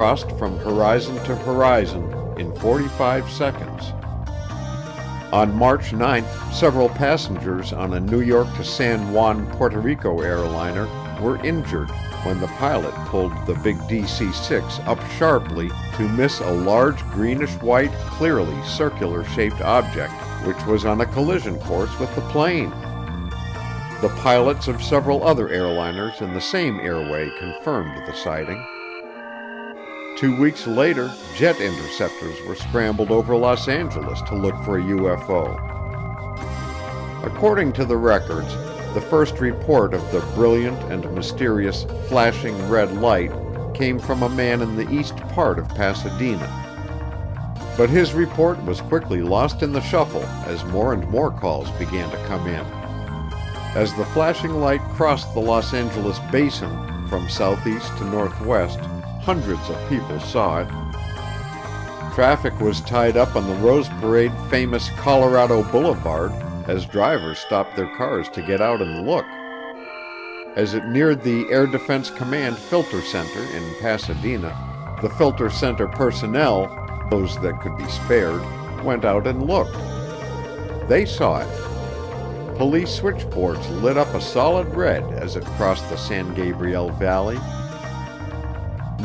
crossed from horizon to horizon in 45 seconds. On March 9th, several passengers on a New York to San Juan, Puerto Rico airliner were injured when the pilot pulled the big DC-6 up sharply to miss a large greenish-white, clearly circular-shaped object which was on a collision course with the plane. The pilots of several other airliners in the same airway confirmed the sighting. 2 weeks later, jet interceptors were scrambled over Los Angeles to look for a UFO. According to the records, the first report of the brilliant and mysterious flashing red light came from a man in the east part of Pasadena. But his report was quickly lost in the shuffle as more and more calls began to come in. As the flashing light crossed the Los Angeles basin from southeast to northwest, hundreds of people saw it. Traffic was tied up on the Rose Parade famous Colorado Boulevard as drivers stopped their cars to get out and look. As it neared the Air Defense Command Filter Center in Pasadena, the Filter Center personnel, those that could be spared, went out and looked. They saw it. Police switchboards lit up a solid red as it crossed the San Gabriel Valley.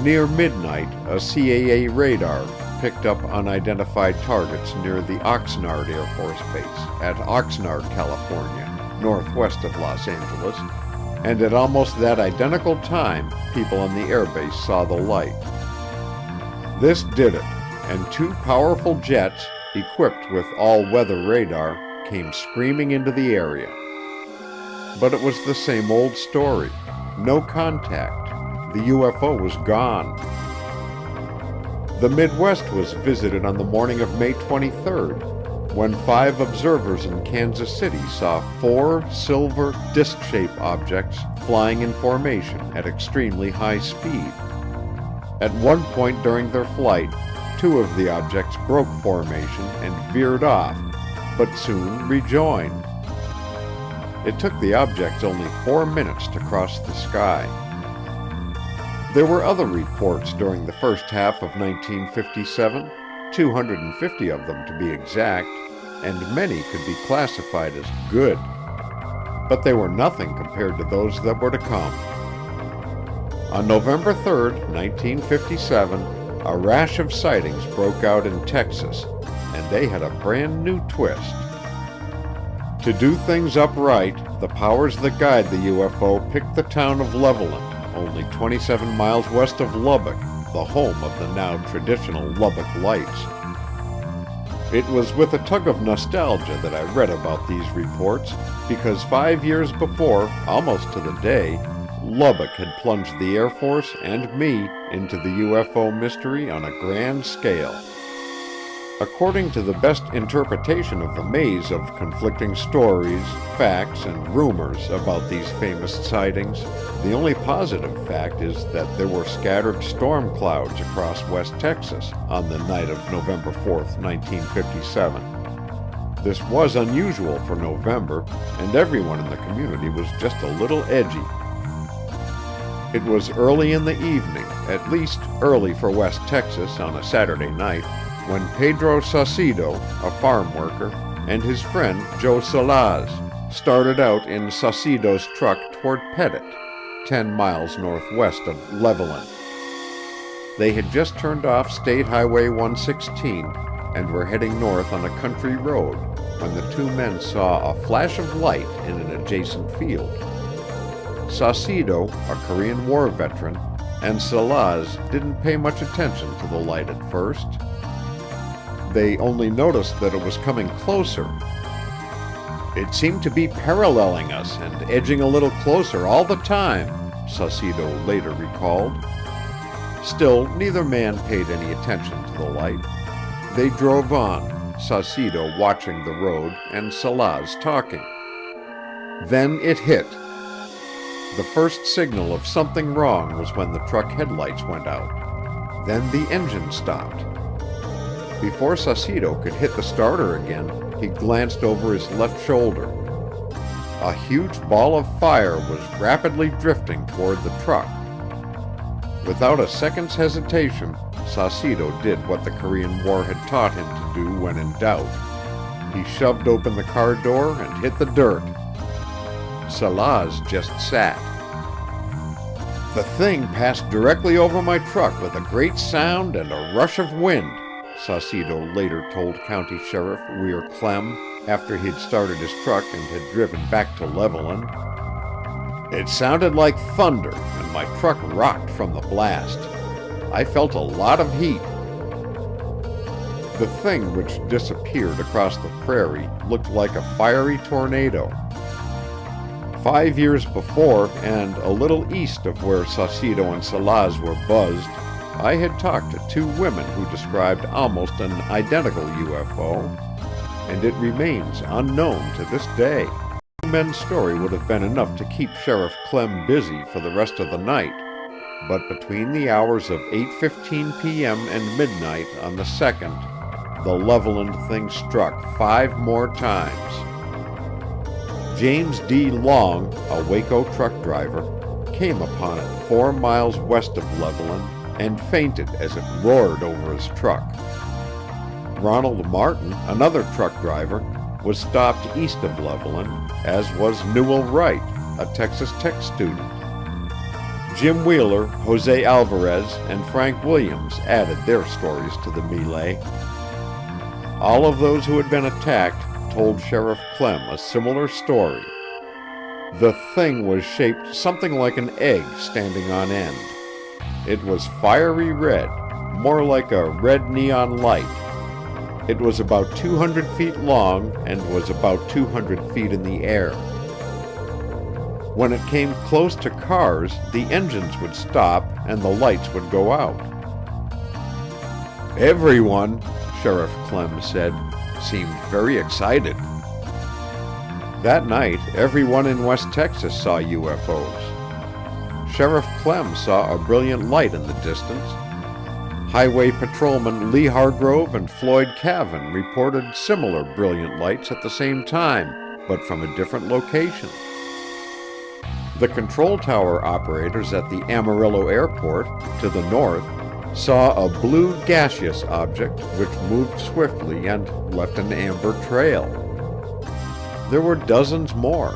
Near midnight, a CAA radar picked up unidentified targets near the Oxnard Air Force Base at Oxnard, California, northwest of Los Angeles, and at almost that identical time, people on the airbase saw the light. This did it, and two powerful jets, equipped with all-weather radar, came screaming into the area. But it was the same old story. No contact. The UFO was gone. The Midwest was visited on the morning of May 23rd, when 5 observers in Kansas City saw 4 silver disc-shaped objects flying in formation at extremely high speed. At one point during their flight, 2 of the objects broke formation and veered off, but soon rejoined. It took the objects only 4 minutes to cross the sky. There were other reports during the first half of 1957, 250 of them to be exact, and many could be classified as good. But they were nothing compared to those that were to come. On November 3, 1957, a rash of sightings broke out in Texas, and they had a brand new twist. To do things upright, the powers that guide the UFO picked the town of Levelland, only 27 miles west of Lubbock, the home of the now traditional Lubbock Lights. It was with a tug of nostalgia that I read about these reports, because 5 years before, almost to the day, Lubbock had plunged the Air Force and me into the UFO mystery on a grand scale. According to the best interpretation of the maze of conflicting stories, facts, and rumors about these famous sightings, the only positive fact is that there were scattered storm clouds across West Texas on the night of November 4th, 1957. This was unusual for November, and everyone in the community was just a little edgy. It was early in the evening, at least early for West Texas on a Saturday night, when Pedro Saucedo, a farm worker, and his friend Joe Solaz started out in Saucedo's truck toward Pettit, 10 miles northwest of Levelland. They had just turned off State Highway 116 and were heading north on a country road when the two men saw a flash of light in an adjacent field. Saucedo, a Korean War veteran, and Solaz didn't pay much attention to the light at first. They only noticed that it was coming closer. It seemed to be paralleling us and edging a little closer all the time, Saucedo later recalled. Still, neither man paid any attention to the light. They drove on, Saucedo watching the road and Solaz talking. Then it hit. The first signal of something wrong was when the truck headlights went out. Then the engine stopped. Before Saucedo could hit the starter again, he glanced over his left shoulder. A huge ball of fire was rapidly drifting toward the truck. Without a second's hesitation, Saucedo did what the Korean War had taught him to do when in doubt. He shoved open the car door and hit the dirt. Salaz just sat. "The thing passed directly over my truck with a great sound and a rush of wind," Saucedo later told County Sheriff Weir Clem after he'd started his truck and had driven back to Levelland. "It sounded like thunder, and my truck rocked from the blast. I felt a lot of heat." The thing, which disappeared across the prairie, looked like a fiery tornado. 5 years before, and a little east of where Saucedo and Salaz were buzzed, I had talked to two women who described almost an identical UFO, and it remains unknown to this day. The men's story would have been enough to keep Sheriff Clem busy for the rest of the night, but between the hours of 8:15 p.m. and midnight on the 2nd, the Levelland thing struck 5 more times. James D. Long, a Waco truck driver, came upon it 4 miles west of Levelland and fainted as it roared over his truck. Ronald Martin, another truck driver, was stopped east of Levelland, as was Newell Wright, a Texas Tech student. Jim Wheeler, Jose Alvarez, and Frank Williams added their stories to the melee. All of those who had been attacked told Sheriff Clem a similar story. The thing was shaped something like an egg standing on end. It was fiery red, more like a red neon light. It was about 200 feet long and was about 200 feet in the air. When it came close to cars, the engines would stop and the lights would go out. "Everyone," Sheriff Clem said, "seemed very excited." That night, everyone in West Texas saw UFOs. Sheriff Clem saw a brilliant light in the distance. Highway Patrolman Lee Hargrove and Floyd Cavan reported similar brilliant lights at the same time, but from a different location. The control tower operators at the Amarillo Airport, to the north, saw a blue gaseous object which moved swiftly and left an amber trail. There were dozens more.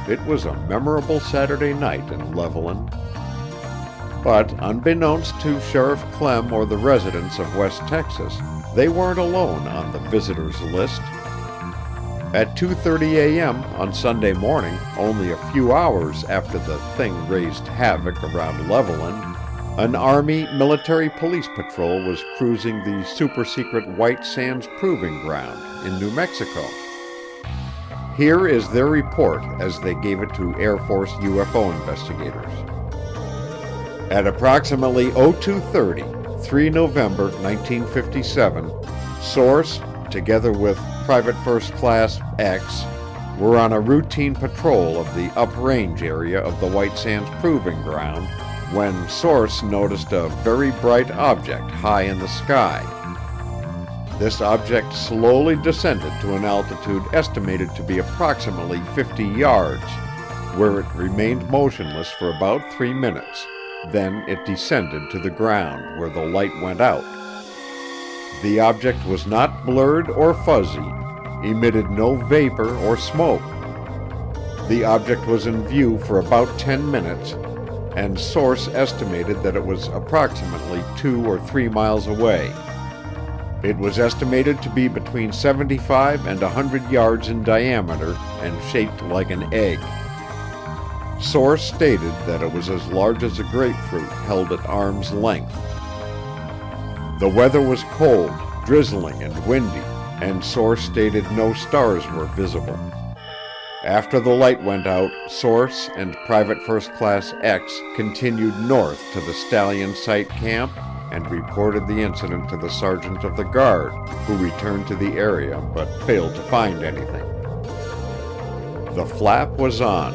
It was a memorable Saturday night in Levelland. But unbeknownst to Sheriff Clem or the residents of West Texas, they weren't alone on the visitors list. At 2:30 a.m. on Sunday morning, only a few hours after the thing raised havoc around Levelland, an Army military police patrol was cruising the super-secret White Sands Proving Ground in New Mexico. Here is their report as they gave it to Air Force UFO investigators. At approximately 02:30, 3 November 1957, Source, together with Private First Class X, were on a routine patrol of the uprange area of the White Sands Proving Ground when Source noticed a very bright object high in the sky. This object slowly descended to an altitude estimated to be approximately 50 yards, where it remained motionless for about 3 minutes. Then it descended to the ground, where the light went out. The object was not blurred or fuzzy, emitted no vapor or smoke. The object was in view for about 10 minutes, and Source estimated that it was approximately 2 or 3 miles away. It was estimated to be between 75 and 100 yards in diameter and shaped like an egg. Source stated that it was as large as a grapefruit held at arm's length. The weather was cold, drizzling, and windy, and Source stated no stars were visible. After the light went out, Source and Private First Class X continued north to the Stallion Site Camp and reported the incident to the Sergeant of the Guard, who returned to the area but failed to find anything. The flap was on.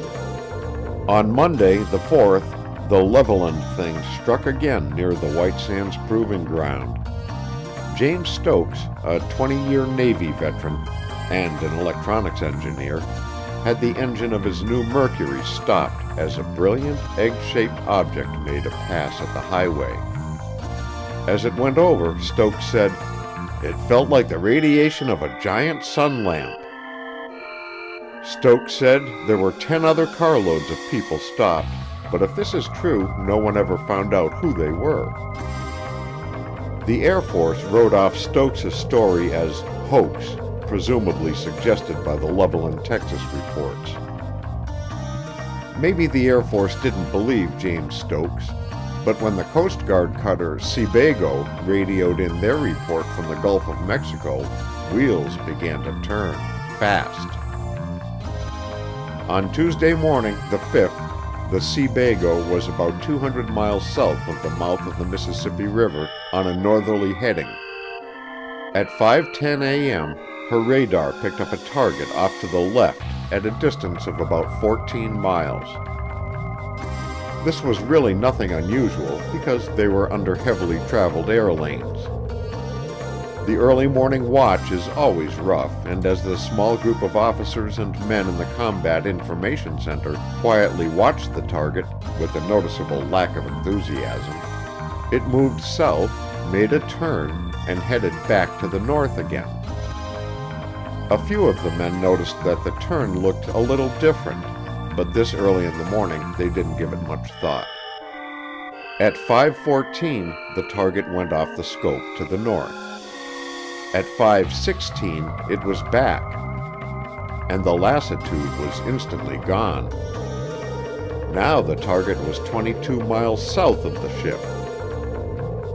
On Monday, the 4th, the Levelland thing struck again near the White Sands Proving Ground. James Stokes, a 20-year Navy veteran and an electronics engineer, had the engine of his new Mercury stopped as a brilliant egg-shaped object made a pass at the highway. As it went over, Stokes said, "It felt like the radiation of a giant sun lamp." Stokes said there were 10 other carloads of people stopped, but if this is true, no one ever found out who they were. The Air Force wrote off Stokes' story as hoax, presumably suggested by the Levelland, Texas reports. Maybe the Air Force didn't believe James Stokes, but when the Coast Guard cutter Seabago radioed in their report from the Gulf of Mexico, wheels began to turn, fast. On Tuesday morning, the 5th, the Seabago was about 200 miles south of the mouth of the Mississippi River on a northerly heading. At 5:10 a.m., her radar picked up a target off to the left at a distance of about 14 miles. This was really nothing unusual because they were under heavily traveled air lanes. The early morning watch is always rough, and as the small group of officers and men in the Combat Information Center quietly watched the target with a noticeable lack of enthusiasm, it moved south, made a turn, and headed back to the north again. A few of the men noticed that the turn looked a little different, but this early in the morning they didn't give it much thought. At 5:14, the target went off the scope to the north. At 5:16, it was back, and the lassitude was instantly gone. Now the target was 22 miles south of the ship.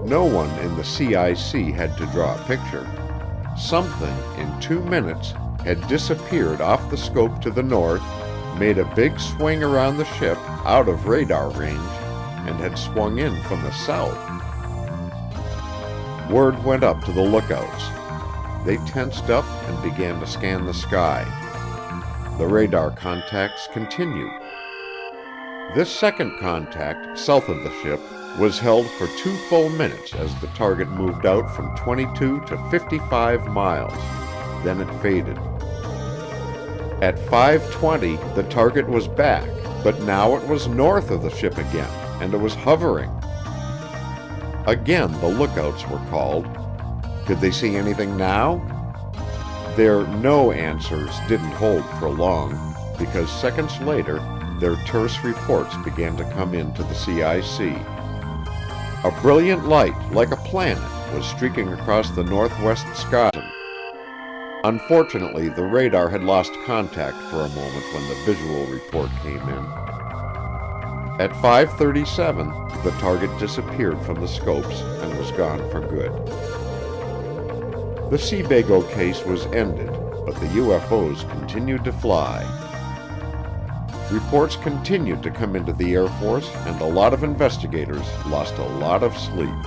No one in the CIC had to draw a picture. Something, in 2 minutes, had disappeared off the scope to the north, made a big swing around the ship out of radar range, and had swung in from the south. Word went up to the lookouts. They tensed up and began to scan the sky. The radar contacts continued. This second contact, south of the ship, was held for 2 full minutes as the target moved out from 22 to 55 miles. Then it faded. At 5:20, the target was back, but now it was north of the ship again, and it was hovering. Again, the lookouts were called. Could they see anything now? Their no answers didn't hold for long, because seconds later, their terse reports began to come in to the CIC. A brilliant light, like a planet, was streaking across the northwest sky. Unfortunately, the radar had lost contact for a moment when the visual report came in. At 5:37, the target disappeared from the scopes and was gone for good. The Seabago case was ended, but the UFOs continued to fly. Reports continued to come into the Air Force, and a lot of investigators lost a lot of sleep.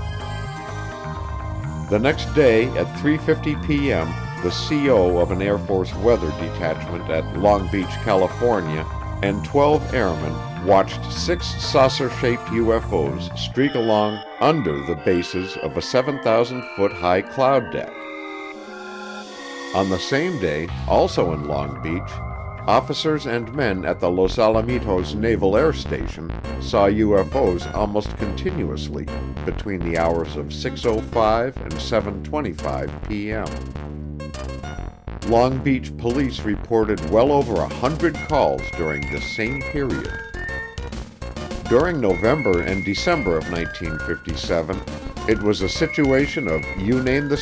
The next day at 3:50 p.m., the CO of an Air Force weather detachment at Long Beach, California, and 12 airmen watched 6 saucer-shaped UFOs streak along under the bases of a 7,000-foot high cloud deck. On the same day, also in Long Beach, officers and men at the Los Alamitos Naval Air Station saw UFOs almost continuously between the hours of 6:05 and 7:25 p.m. Long Beach police reported well over 100 calls during this same period. During November and December of 1957, it was a situation of you name the